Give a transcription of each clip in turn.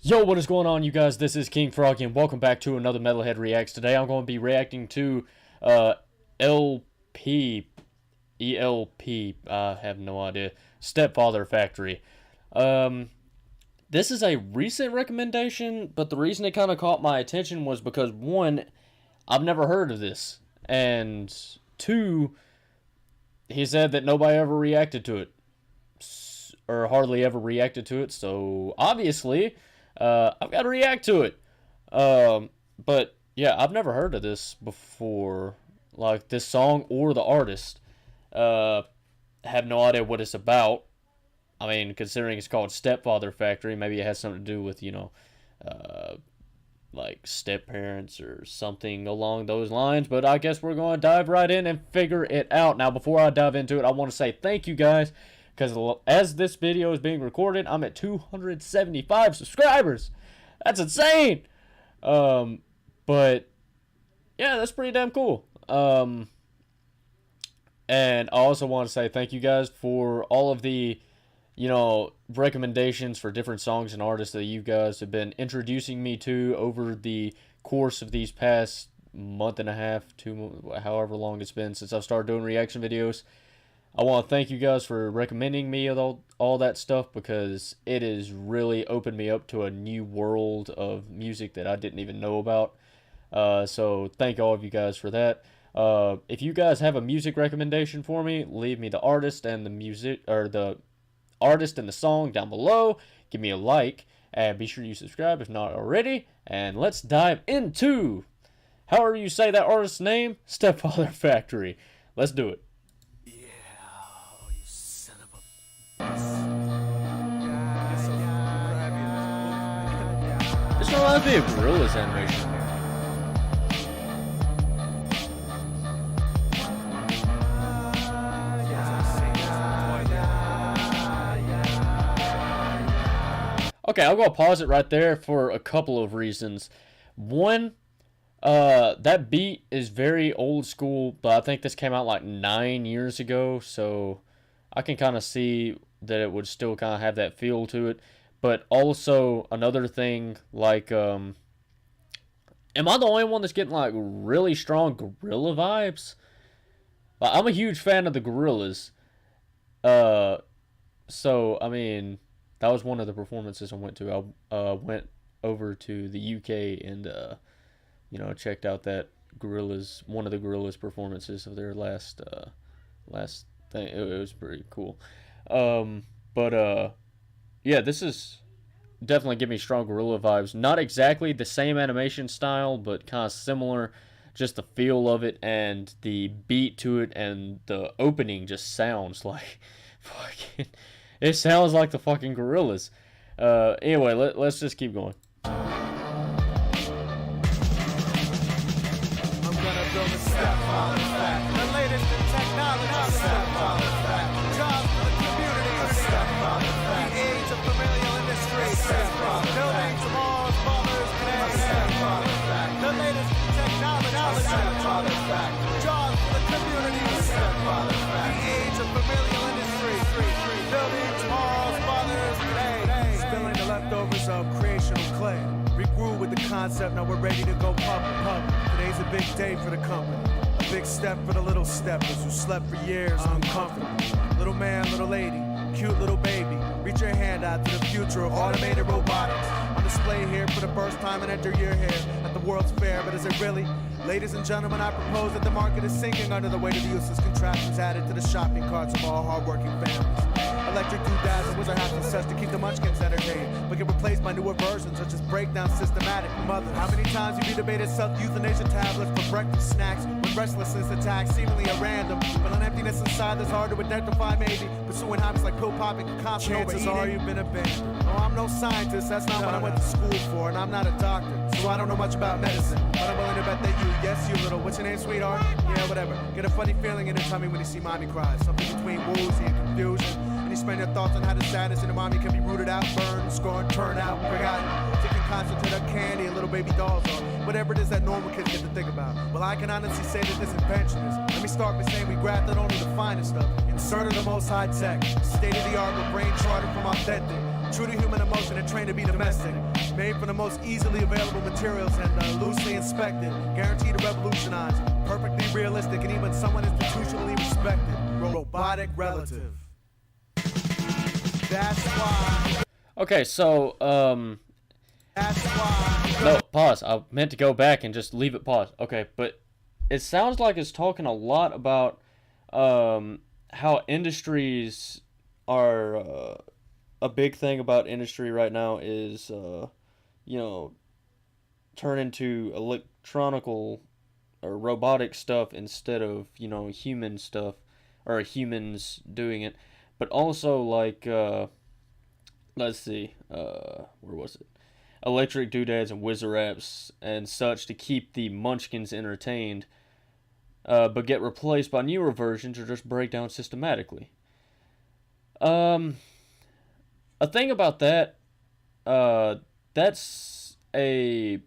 Yo, what is going on, you guys? This is King Frog, and welcome back to another Metalhead Reacts. Today I'm going to be reacting to LP, ELP, I have no idea, Stepfather Factory. This is a recent recommendation, but the reason it kind of caught my attention was because, one, I've never heard of this, and two, he said that nobody ever reacted to it, or hardly ever reacted to it, so obviously I've got to react to it. But yeah, I've never heard of this before, like this song or the artist. Have no idea what it's about. I mean, considering it's called Stepfather Factory, maybe it has something to do with, like step parents or something along those lines. But I guess we're going to dive right in and figure it out. Now, before I dive into it, I want to say thank you guys, because as this video is being recorded, I'm at 275 subscribers. That's insane. But yeah, that's pretty damn cool. And I also want to say thank you guys for all of the, recommendations for different songs and artists that you guys have been introducing me to over the course of these past month and a half, however long it's been since I've started doing reaction videos. I want to thank you guys for recommending me all that stuff, because it has really opened me up to a new world of music that I didn't even know about. So thank all of you guys for that. If you guys have a music recommendation for me, leave me the artist and the music, or the artist and the song down below. Give me a like, and be sure you subscribe if not already. And let's dive into, however you say that artist's name, Stepfather Factory. Let's do it. This reminds me of Gorilla's animation. Okay, I'll go pause it right there for a couple of reasons. One, that beat is very old school, but I think this came out like 9 years ago, so I can kind of see that it would still kind of have that feel to it. But also, another thing, like, am I the only one that's getting, like, really strong gorilla vibes? Like, I'm a huge fan of the Gorillas. So, I mean, that was one of the performances I went to. I went over to the UK and, checked out that Gorillas, one of the Gorillas performances of their last thing. It was pretty cool. Yeah, this is definitely giving me strong gorilla vibes. Not exactly the same animation style, but kind of similar. Just the feel of it and the beat to it, and the opening just sounds like fucking. It sounds like the fucking Gorillas. Anyway, let's just keep going. I'm gonna build a Stepfather Factory. The latest in technology. Stepfather Factory. Jobs for the community. Stepfather Factory. The age of familial industry. Stepfather. Building tomorrow's fathers today. Stepfather Factory. The latest in technology. Stepfather Factory. Jobs for the community. Stepfather Factory. The age of familial industry. Building tomorrow's fathers today. Spilling the leftovers of creational clay. We grew with the concept, now we're ready to go public. Today's a big day for the company. A big step for the little steppers who slept for years uncomfortable. Little man, little lady, cute little baby. Reach your hand out to the future of automated robotics. On display here for the first time and enter your hair at the World's Fair, but is it really? Ladies and gentlemen, I propose that the market is sinking under the weight of the useless contraptions added to the shopping carts of all hardworking families. Electric doodads are half such to keep the munchkins entertained, but get replaced by newer versions such as breakdown systematic mothers. How many times have you debated self-euthanasia tablets for breakfast snacks when restlessness attacks seemingly at random? But an emptiness inside that's hard to identify maybe, pursuing habits like pill popping and confident chances are you've been abandoned. No, I'm no scientist, that's not what I went to school for, and I'm not a doctor, so I don't know much about medicine, but I'm willing to bet that yes, you little, what's your name, sweetheart? Yeah, whatever. Get a funny feeling in your tummy when you see mommy cry, something between woozy and confusion. And you spend your thoughts on how the sadness in the mommy can be rooted out, burned, scorned, turned out, forgotten. Taking concentrate on candy and little baby dolls, or whatever it is that normal kids get to think about. Well, I can honestly say that this invention is, let me start by saying we grafted only the finest stuff, inserted the most high tech, state of the art with brain charted from authentic, true to human emotion and trained to be domestic. Made from the most easily available materials and loosely inspected. Guaranteed to revolutionize. Perfectly realistic and even somewhat institutionally respected. Robotic relative. That's why. Okay, so, That's why. no, pause. I meant to go back and just leave it paused. Okay, but it sounds like it's talking a lot about how industries are a big thing about industry right now is you know, turn into electronical or robotic stuff instead of, you know, human stuff or humans doing it. But also like let's see, where was it? Electric doodads and whizzer apps and such to keep the munchkins entertained, but get replaced by newer versions or just break down systematically. Um, a thing about that, that's a,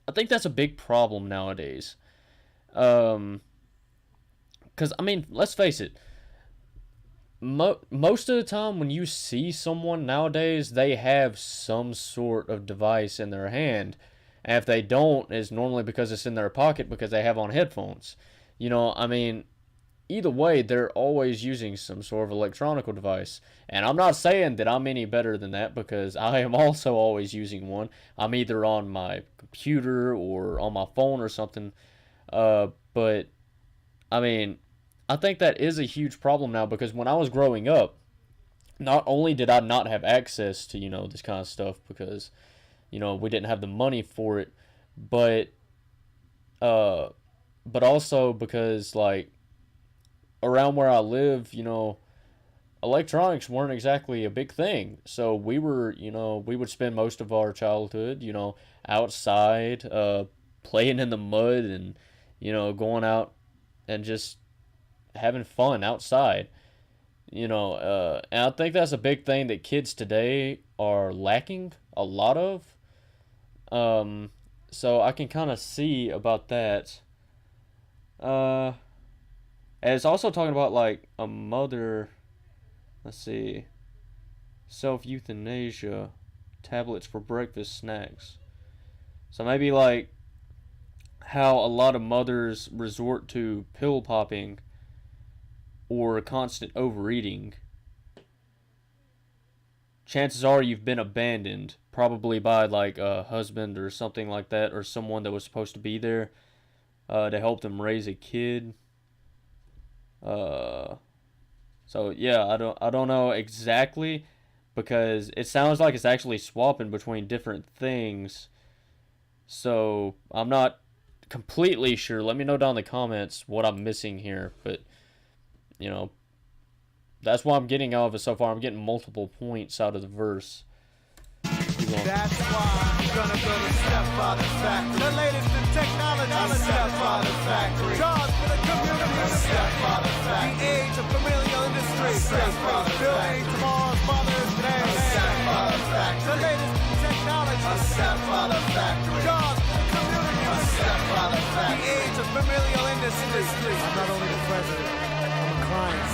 I think that's a big problem nowadays. Um, because I mean, let's face it, most of the time when you see someone nowadays, they have some sort of device in their hand. And if they don't, it's normally because it's in their pocket because they have on headphones. You know, I mean, either way, they're always using some sort of electronic device. And I'm not saying that I'm any better than that because I am also always using one. I'm either on my computer or on my phone or something. But I mean, I think that is a huge problem now because when I was growing up, not only did I not have access to, you know, this kind of stuff because, you know, we didn't have the money for it, but uh but also because like around where I live, you know, electronics weren't exactly a big thing. So we were, you know, we would spend most of our childhood, you know, outside, playing in the mud and, you know, going out and just having fun outside. You know, and I think that's a big thing that kids today are lacking a lot of. So I can kind of see about that. Uh, and it's also talking about like a mother. Let's see, self euthanasia, tablets for breakfast snacks. So maybe like how a lot of mothers resort to pill popping or constant overeating. Chances are you've been abandoned, probably by like a husband or something like that, or someone that was supposed to be there to help them raise a kid. Uh, so yeah, I don't know exactly because it sounds like it's actually swapping between different things. So I'm not completely sure. Let me know down in the comments what I'm missing here, but you know, that's what I'm getting out of it so far. I'm getting multiple points out of the verse. That's why I'm gonna build a Stepfather factory. The latest in technology. A Stepfather factory. Jobs for the community. A Stepfather factory. The age of familial industry. A Stepfather building tomorrow's fathers today. A Stepfather factory. The latest in technology. A Stepfather factory. Jobs for the community. A Stepfather factory. The age of familial industry. I'm not only the president.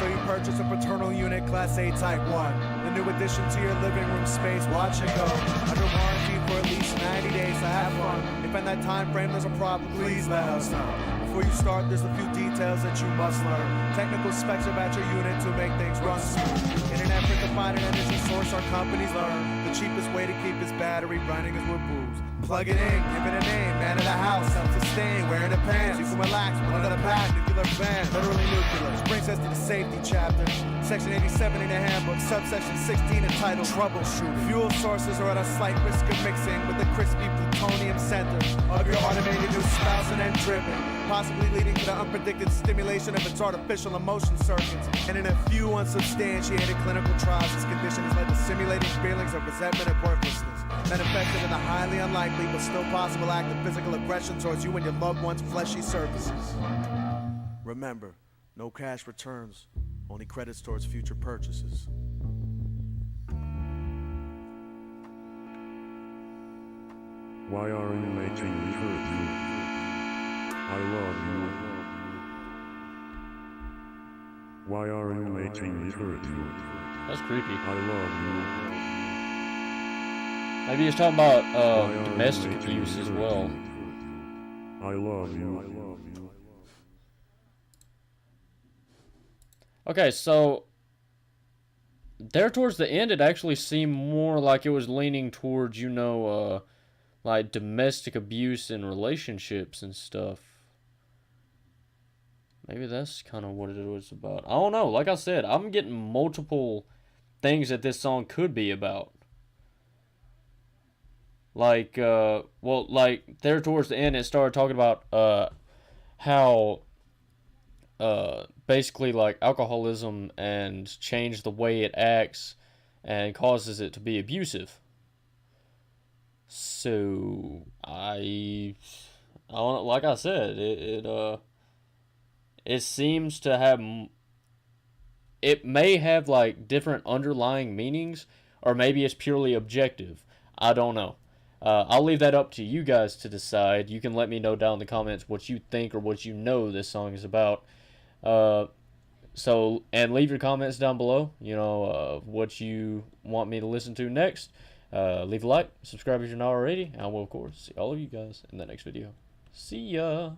So you purchase a paternal unit, Class A Type 1. The new addition to your living room space, watch it go. Under warranty for at least 90 days, so have fun. If in that time frame there's a problem, please let us know. Before you start, there's a few details that you must learn. Technical specs about your unit to make things run smooth. In an effort to find an energy source, our companies learn the cheapest way to keep his battery running is with booze. Plug it in, give it a name, man of the house, self-sustained, wearing the pants. You can relax, one of the pack, nuclear fan, literally nuclear. Which brings us to the safety chapter. Section 87 in the handbook, subsection 16 entitled Troubleshooting. Fuel sources are at a slight risk of mixing with the crispy plutonium center of your automated new spouse and then driven, possibly leading to the unpredicted stimulation of its artificial emotion circuits. And in a few unsubstantiated clinical trials, this condition has led to simulating feelings of resentment and worthlessness, manifested in a highly unlikely but still possible act of physical aggression towards you and your loved one's fleshy surfaces. Remember, no cash returns, only credits towards future purchases. Why are you making me hurt you? I love you. Why are you making me hurt you? That's creepy. I love you. Maybe he's talking about Why are domestic you making abuse me as hurt well. you? I love you. Okay, so there towards the end, it actually seemed more like it was leaning towards, like domestic abuse in relationships and stuff. Maybe that's kind of what it was about. I don't know. Like I said, I'm getting multiple things that this song could be about. Like, like there towards the end, it started talking about how basically like alcoholism and change the way it acts and causes it to be abusive. So I don't, like I said, it seems to have, it may have like different underlying meanings, or maybe it's purely objective. I don't know. I'll leave that up to you guys to decide. You can let me know down in the comments what you think or what you know this song is about. Uh, and leave your comments down below. What you want me to listen to next. Leave a like, subscribe if you're not already, and I will of course see all of you guys in the next video. See ya.